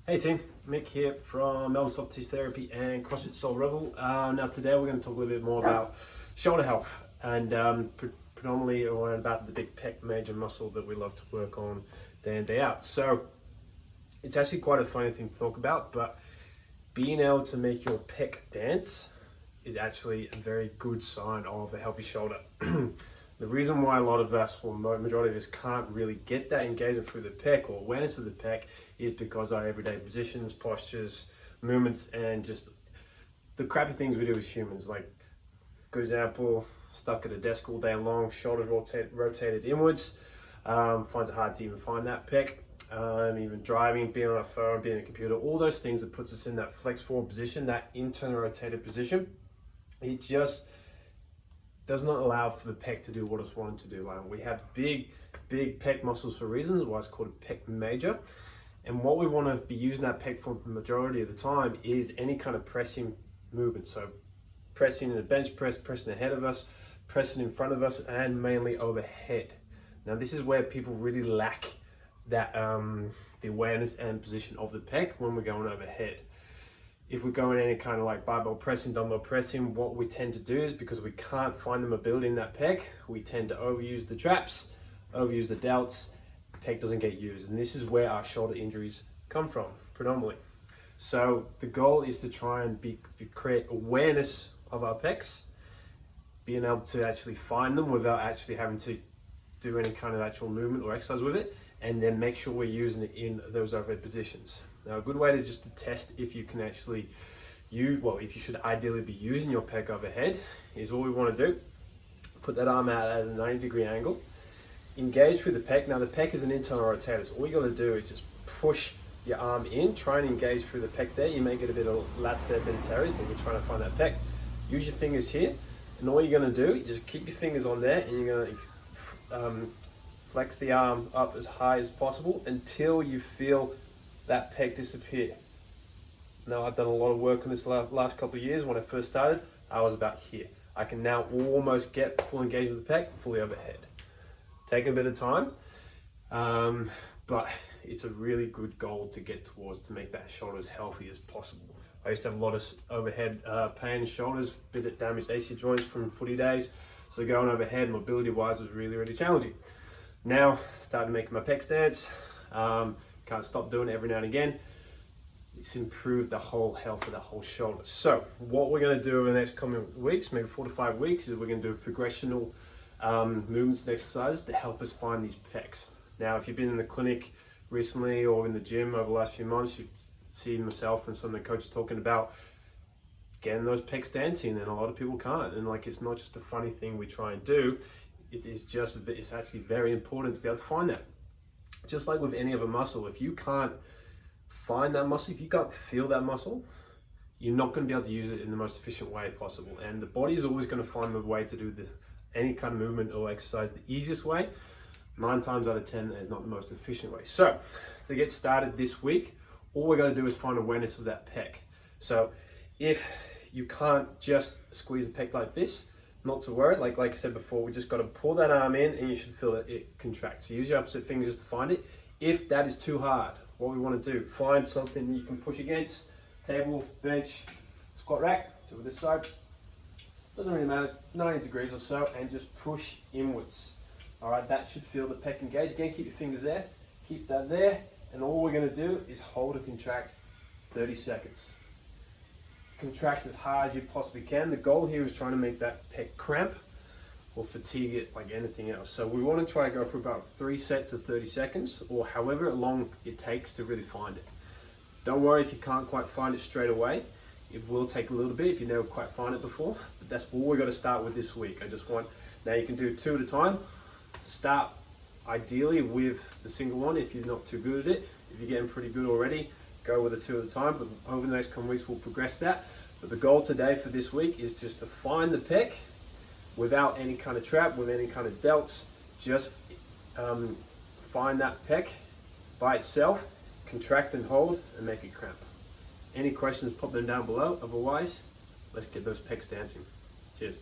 Hey team, Mick here from Melbourne Soft Tissue Therapy and CrossFit Soul Rebel. Now today we're going to talk a little bit more about shoulder health and predominantly about the big pec major muscle that we love to work on day in day out. So it's actually quite a funny thing to talk about, but being able to make your pec dance is actually a very good sign of a healthy shoulder. The reason why a lot of us, or majority of us, can't really get that engagement through the pec or awareness of the pec is because our everyday positions, postures, movements, and just the crappy things we do as humans. Like, for example, stuck at a desk all day long, shoulders rotated inwards, finds it hard to even find that pec. Even driving, being on a phone, being on a computer, all those things that puts us in that flex forward position, that internal rotated position, it just does not allow for the pec to do what it's wanted to do. Like, we have big pec muscles for reasons, why it's called a Pec Major. And what we want to be using that pec for the majority of the time is any kind of pressing movement. So pressing in a bench press, pressing ahead of us, pressing in front of us, and mainly overhead. Now this is where people really lack that the awareness and position of the pec when we're going overhead. If we're going any kind of like barbell pressing, dumbbell pressing, what we tend to do is, because we can't find the mobility in that pec, we tend to overuse the traps, overuse the delts, the pec doesn't get used. And this is where our shoulder injuries come from, predominantly. So the goal is to try and create awareness of our pecs, being able to actually find them without actually having to do any kind of actual movement or exercise with it, and then make sure we're using it in those overhead positions. Now, a good way to test if you can actually if you should ideally be using your pec overhead is, all we want to do, put that arm out at a 90-degree angle, engage through the pec. Now the pec is an internal rotator, so all you got to do is just push your arm in, try and engage through the pec there. You may get a bit of lats there, a bit of teres, but we're trying to find that pec. Use your fingers here, and all you're going to do is just keep your fingers on there, and you're going to flex the arm up as high as possible until you feel that pec disappear. Now, I've done a lot of work on this last couple of years. When I first started, I was about here. I can now almost get full engagement with the pec, fully overhead. It's taken a bit of time, but it's a really good goal to get towards to make that shoulder as healthy as possible. I used to have a lot of overhead pain in shoulders, bit of damaged AC joints from footy days, so going overhead mobility-wise was really challenging. Now, started making my pec dance. Can't stop doing it every now and again. It's improved the whole health of the whole shoulder. So what we're going to do over the next coming weeks, maybe 4 to 5 weeks, is we're going to do progressional movements and exercises to help us find these pecs. Now, if you've been in the clinic recently or in the gym over the last few months, you've seen myself and some of the coaches talking about getting those pecs dancing, and a lot of people can't. And like, it's not just a funny thing we try and do. It's actually very important to be able to find that. Just like with any other muscle, if you can't find that muscle, if you can't feel that muscle, you're not going to be able to use it in the most efficient way possible. And the body is always going to find the way to do any kind of movement or exercise the easiest way. 9 times out of 10 is not the most efficient way. So to get started this week, all we're going to do is find awareness of that pec. So if you can't just squeeze the pec like this, not to worry, like I said before, we just got to pull that arm in and you should feel it contract. So use your opposite fingers to find it. If that is too hard, what we want to do, find something you can push against, table, bench, squat rack, to this side, doesn't really matter, 90 degrees or so, and just push inwards. All right, that should feel the pec engage. Again, keep your fingers there, keep that there, and all we're going to do is hold and contract 30 seconds. Contract as hard as you possibly can. The goal here is trying to make that pec cramp or fatigue it like anything else. So we want to try to go for about 3 sets of 30 seconds or however long it takes to really find it. Don't worry if you can't quite find it straight away. It will take a little bit if you never quite find it before, but that's all we've got to start with this week. Now you can do 2 at a time. Start ideally with the single one if you're not too good at it. If you're getting pretty good already, go with the 2 at a time, but over the next coming weeks we'll progress that. But the goal today for this week is just to find the pec without any kind of trap, with any kind of delts. Just find that pec by itself, contract and hold, and make it cramp. Any questions, pop them down below. Otherwise, let's get those pecs dancing. Cheers.